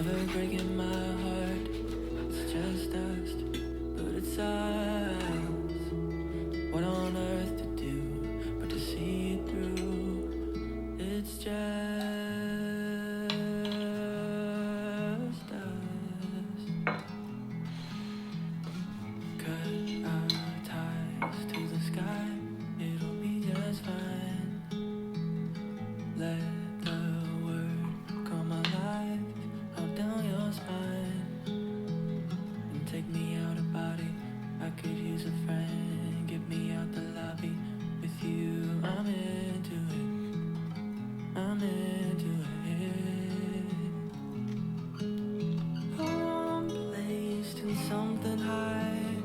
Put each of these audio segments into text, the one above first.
never breaking my heart. It's just dust, but it's ours. What on earth to do but to see it through? It's just us. Cut our ties to the sky. It'll be just fine. Let the word come alive out down your spine and take me out of body. I could use a friend. Get me out the lobby with you. I'm into it. I'm into it. Oh, I'm placed in something high,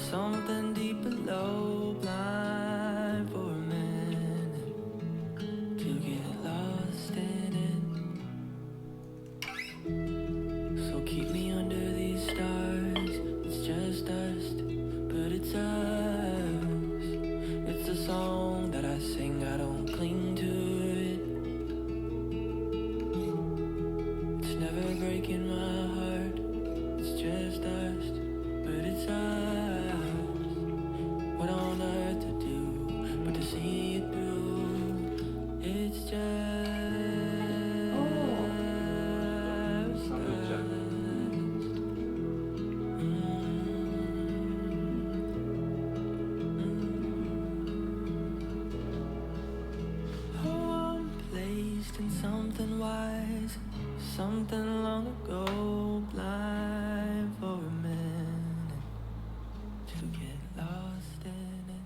something deep below, blind for a minute to get lost in it. So keep me under these stars. It's just dust, but it's us. It's a song that I sing. I don't cling to it. It's never breaking my heart. It's just dust, but it's us. What on earth to do but to see it through? It's just something wise, something long ago, blind for a minute to get lost in it.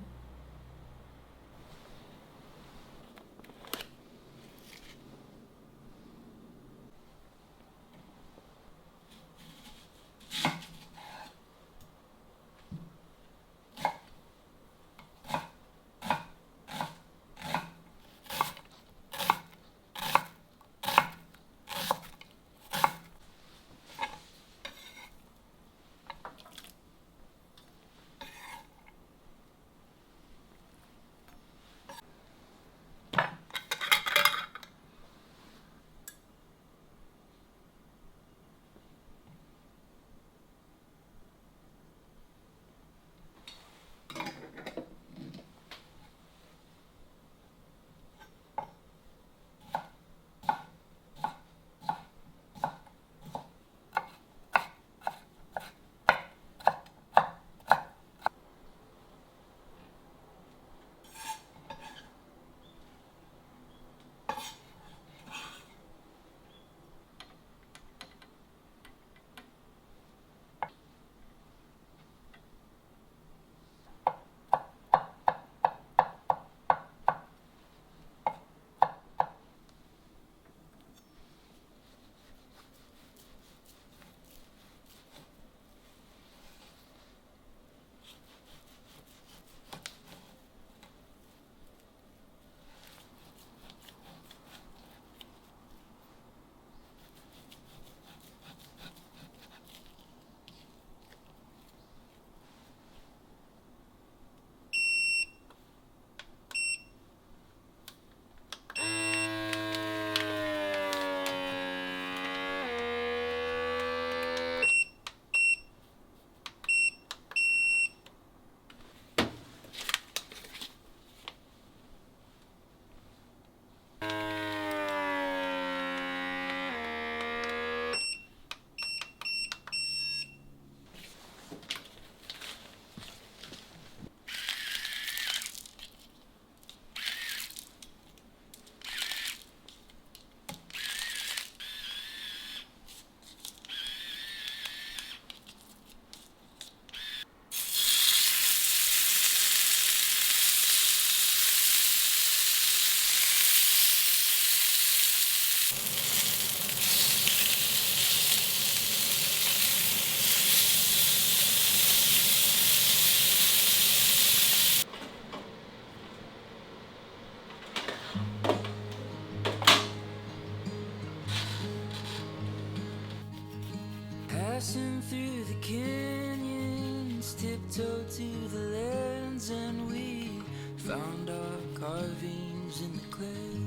Passing through the canyons, tiptoe to the lands, and we found our carvings in the clay.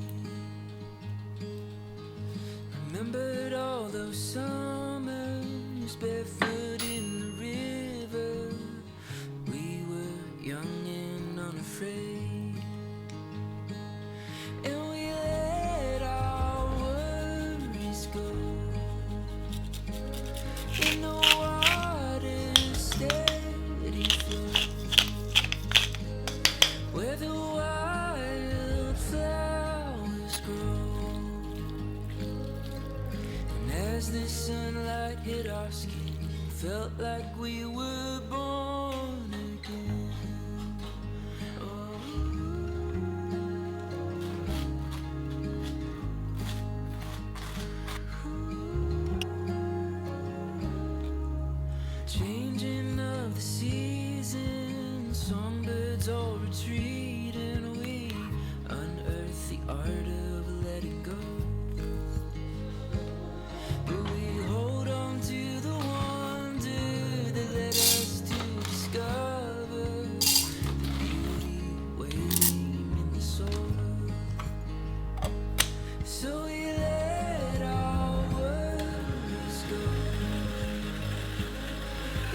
Remembered all those songs As the sunlight hit our skin, felt like we were born again. Oh. Changing of the seasons, songbirds all retreat, and we unearth the art of letting go. But we hold on to the wonder that led us to discover the beauty waiting in the soul. So we let our worries go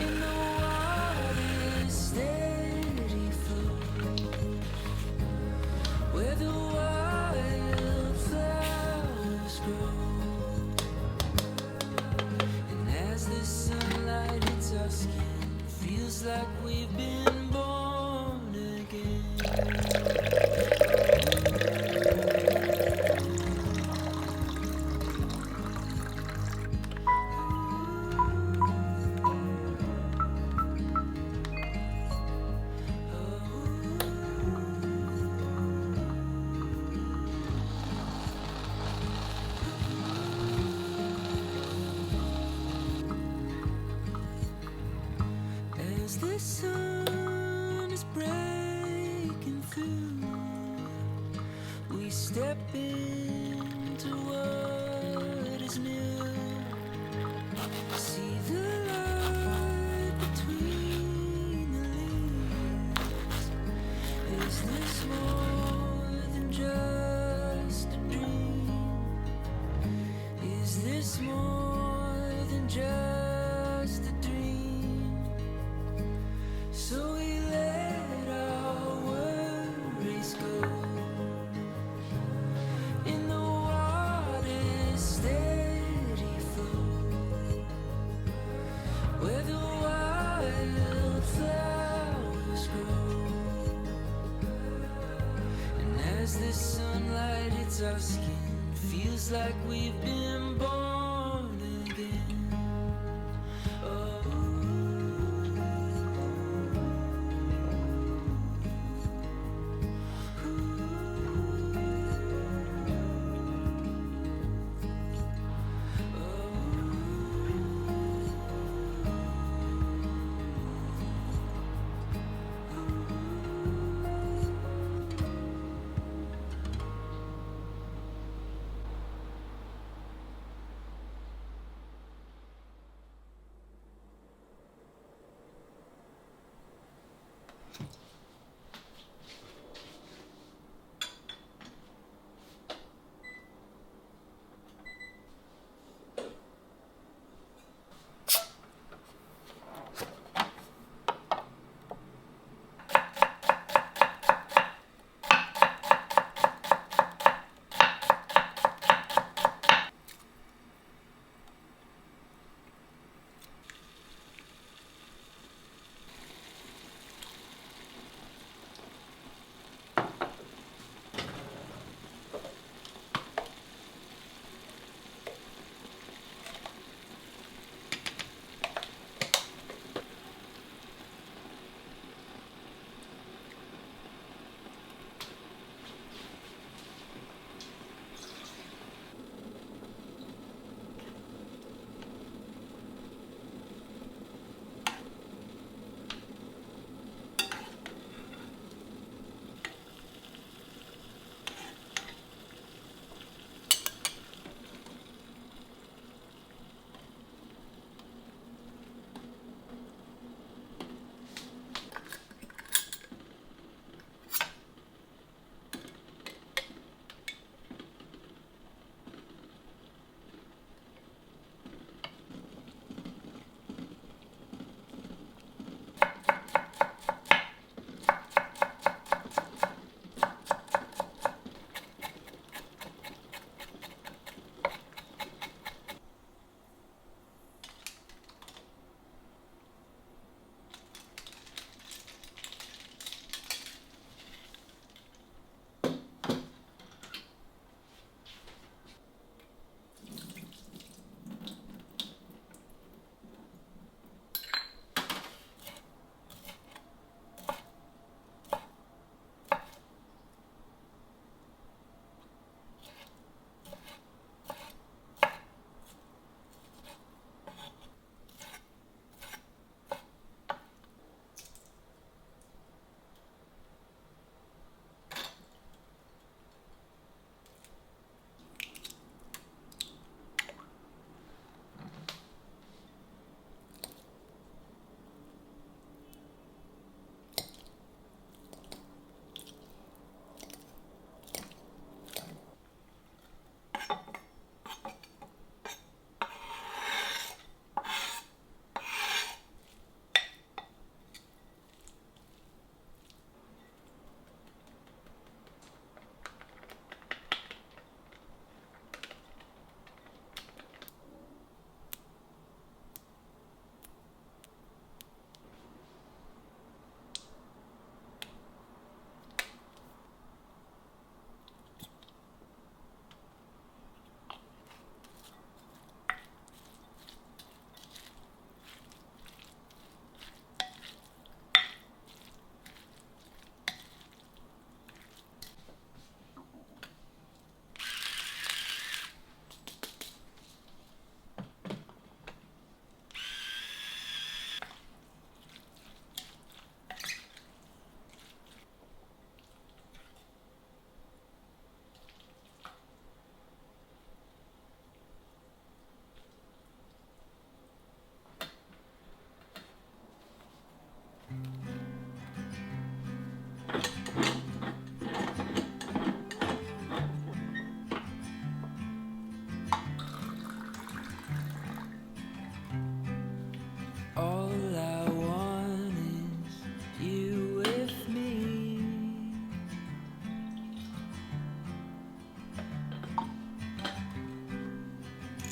in the water's steady flow, where the wildflowers grow. And as the sunlight hits our skin, it feels like we've been born again. As the sun is breaking through, we step into what is new. See the light between the leaves. Is this more than just a dream? Is this more than just a dream? So we let our worries go in the water's steady flow, where the wildflowers grow. And as the sunlight hits our skin, feels like we've been born again. Oh.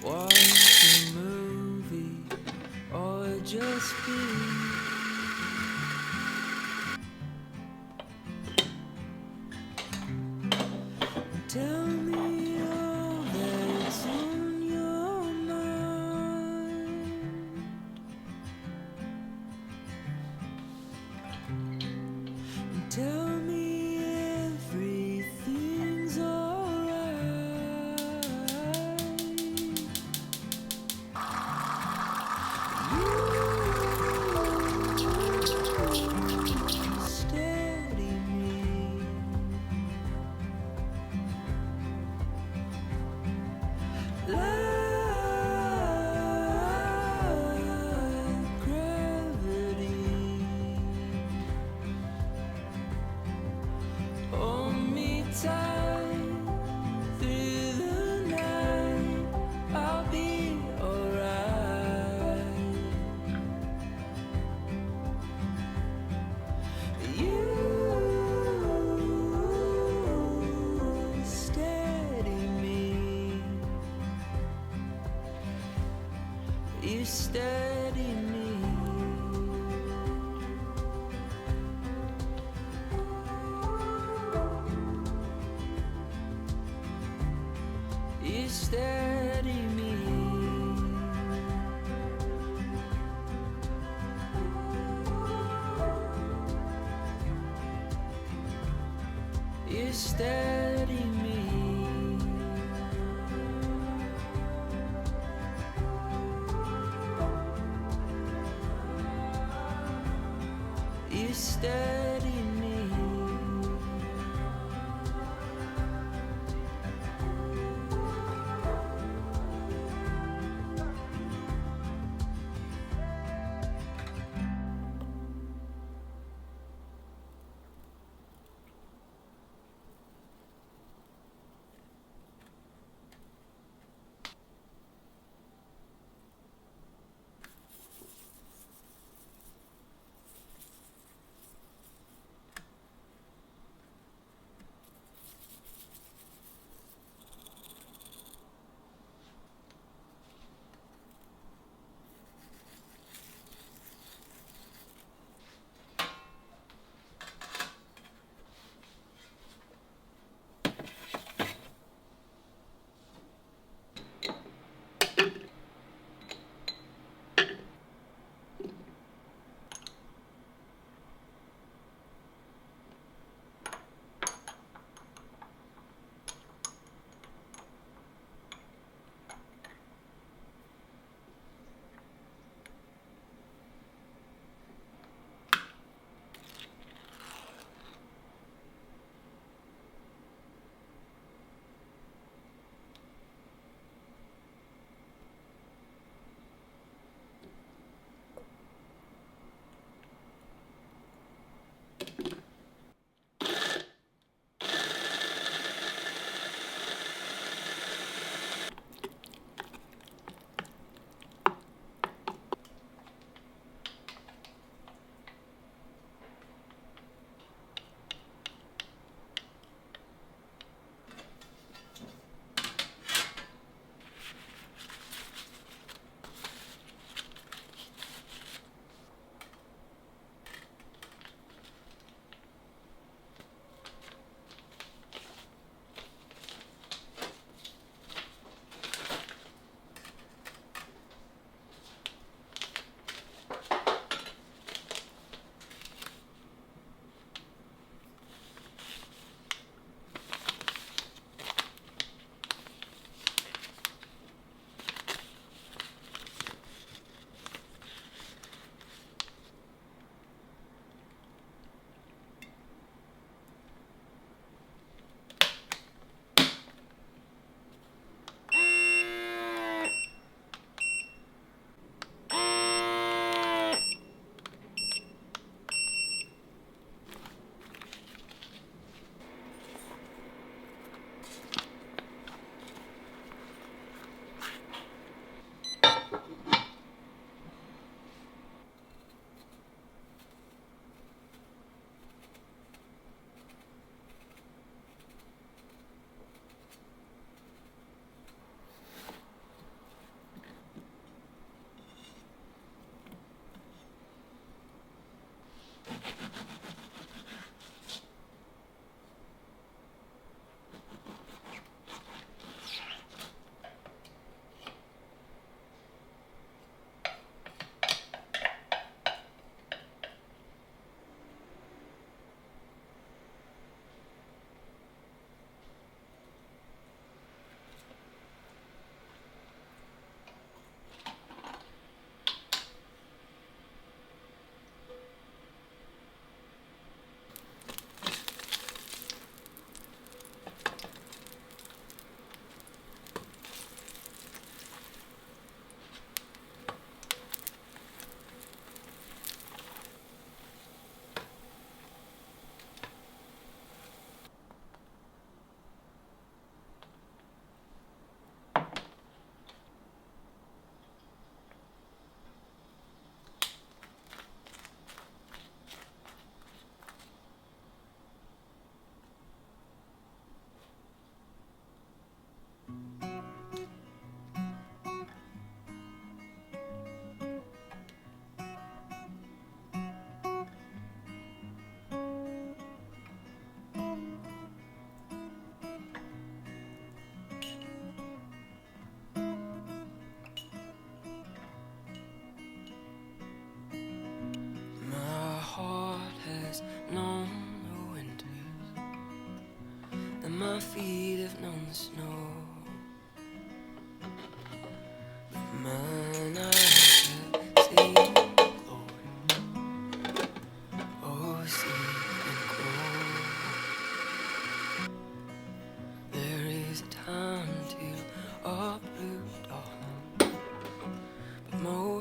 Watch a movie or just be. Tell me all that's on your mind. Tell me everything's alright. You steady me. Like gravity. Hold me tight through the night. I'll be alright. You steady me. You steady me. You steady me. You steady me. You steady me.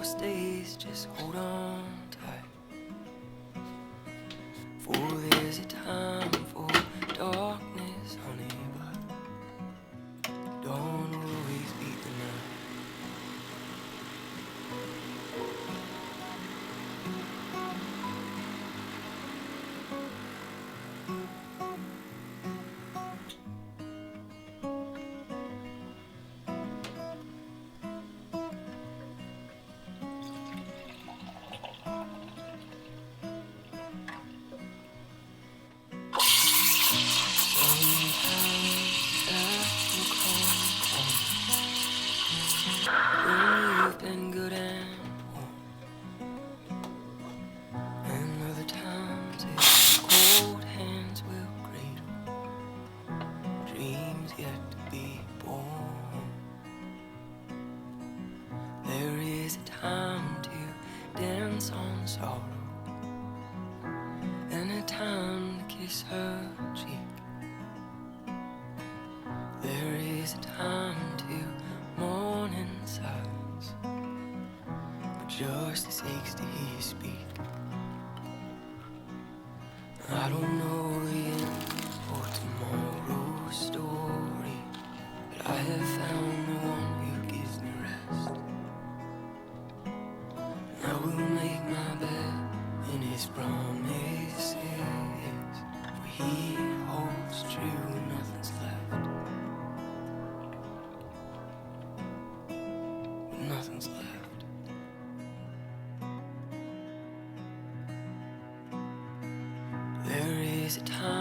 most days just hold on tight. For there's a time for darkness, honey, but don't always be the night. Been good and warm, and other times it's cold hands will cradle dreams yet to be born. There is a time to dance on sorrow, and a time to kiss her cheek. There is a time to mourn in silence, just as aches to hear you speak. I don't know the end or tomorrow's story, but I have found the one who gives me rest. And I will make my bed in his promises, for he holds true when nothing's left. When nothing's left. There is a time